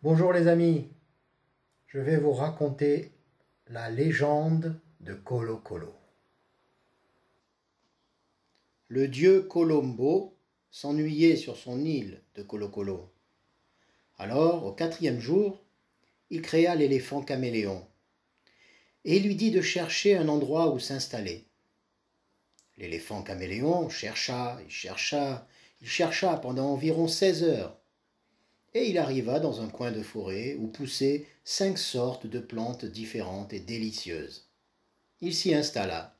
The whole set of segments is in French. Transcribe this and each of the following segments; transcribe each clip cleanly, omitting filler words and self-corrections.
Bonjour les amis, je vais vous raconter la légende de Colo Colo. Le dieu Colombo s'ennuyait sur son île de Colo Colo. Alors, au 4e jour, il créa l'éléphant caméléon et lui dit de chercher un endroit où s'installer. L'éléphant caméléon chercha pendant environ 16 heures. Et il arriva dans un coin de forêt où poussaient 5 sortes de plantes différentes et délicieuses. Il s'y installa.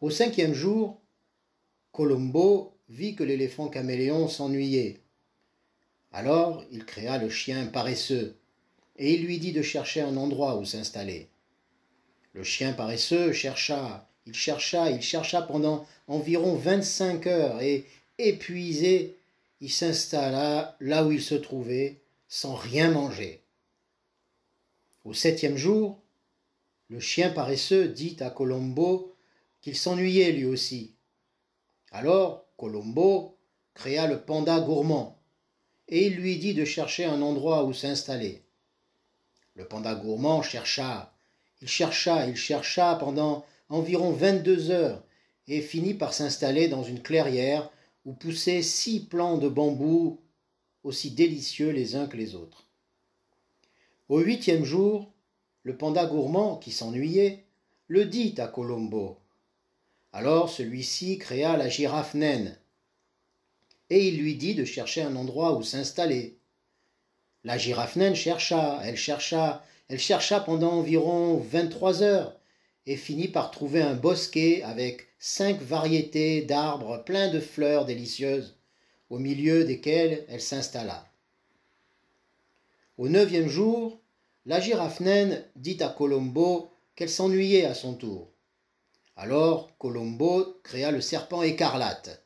Au 5e jour, Colombo vit que l'éléphant caméléon s'ennuyait. Alors il créa le chien paresseux et il lui dit de chercher un endroit où s'installer. Le chien paresseux chercha pendant environ 25 heures et, épuisé, il s'installa là où il se trouvait, sans rien manger. Au 7e jour, le chien paresseux dit à Colombo qu'il s'ennuyait lui aussi. Alors Colombo créa le panda gourmand et il lui dit de chercher un endroit où s'installer. Le panda gourmand chercha pendant environ 22 heures et finit par s'installer dans une clairière où poussaient 6 plants de bambou aussi délicieux les uns que les autres. Au 8e jour, le panda gourmand, qui s'ennuyait, le dit à Colombo. Alors celui-ci créa la girafe naine et il lui dit de chercher un endroit où s'installer. La girafe naine chercha pendant environ 23 heures et finit par trouver un bosquet avec 5 variétés d'arbres pleins de fleurs délicieuses, au milieu desquelles elle s'installa. Au 9e jour, la girafe naine dit à Colombo qu'elle s'ennuyait à son tour. Alors Colombo créa le serpent écarlate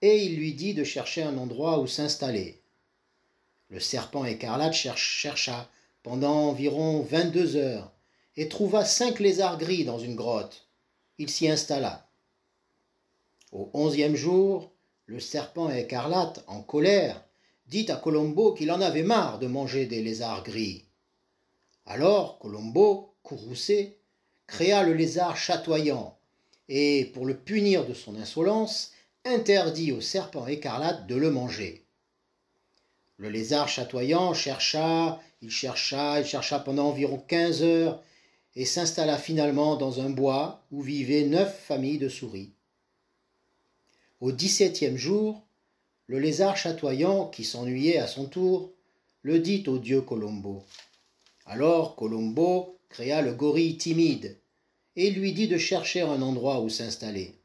et il lui dit de chercher un endroit où s'installer. Le serpent écarlate chercha pendant environ 22 heures et trouva 5 lézards gris dans une grotte. Il s'y installa. Au 11e jour, le serpent écarlate, en colère, dit à Colombo qu'il en avait marre de manger des lézards gris. Alors Colombo, courroucé, créa le lézard chatoyant et, pour le punir de son insolence, interdit au serpent écarlate de le manger. Le lézard chatoyant chercha pendant environ 15 heures et s'installa finalement dans un bois où vivaient 9 familles de souris. Au 17e jour, le lézard chatoyant, qui s'ennuyait à son tour, le dit au dieu Colombo. Alors Colombo créa le gorille timide et lui dit de chercher un endroit où s'installer.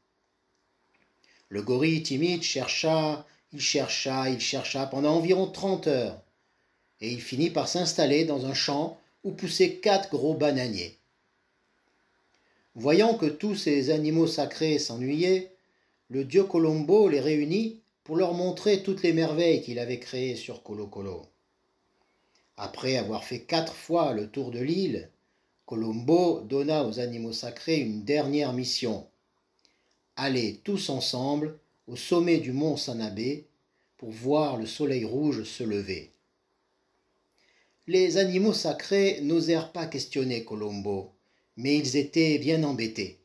Le gorille timide chercha pendant environ 30 heures et il finit par s'installer dans un champ où poussaient 4 gros bananiers. Voyant que tous ces animaux sacrés s'ennuyaient, le dieu Colombo les réunit pour leur montrer toutes les merveilles qu'il avait créées sur Colo Colo. Après avoir fait 4 fois le tour de l'île, Colombo donna aux animaux sacrés une dernière mission. Aller tous ensemble au sommet du mont Sanabé pour voir le soleil rouge se lever. Les animaux sacrés n'osèrent pas questionner Colombo, mais ils étaient bien embêtés,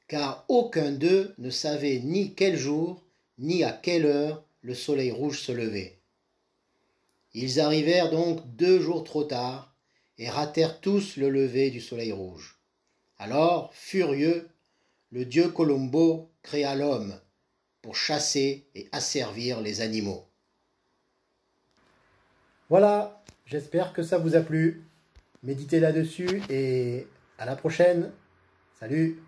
car aucun d'eux ne savait ni quel jour, ni à quelle heure le soleil rouge se levait. Ils arrivèrent donc 2 jours trop tard et ratèrent tous le lever du soleil rouge. Alors, furieux, le dieu Colombo créa l'homme pour chasser et asservir les animaux. Voilà, j'espère que ça vous a plu. Méditez là-dessus et à la prochaine. Salut!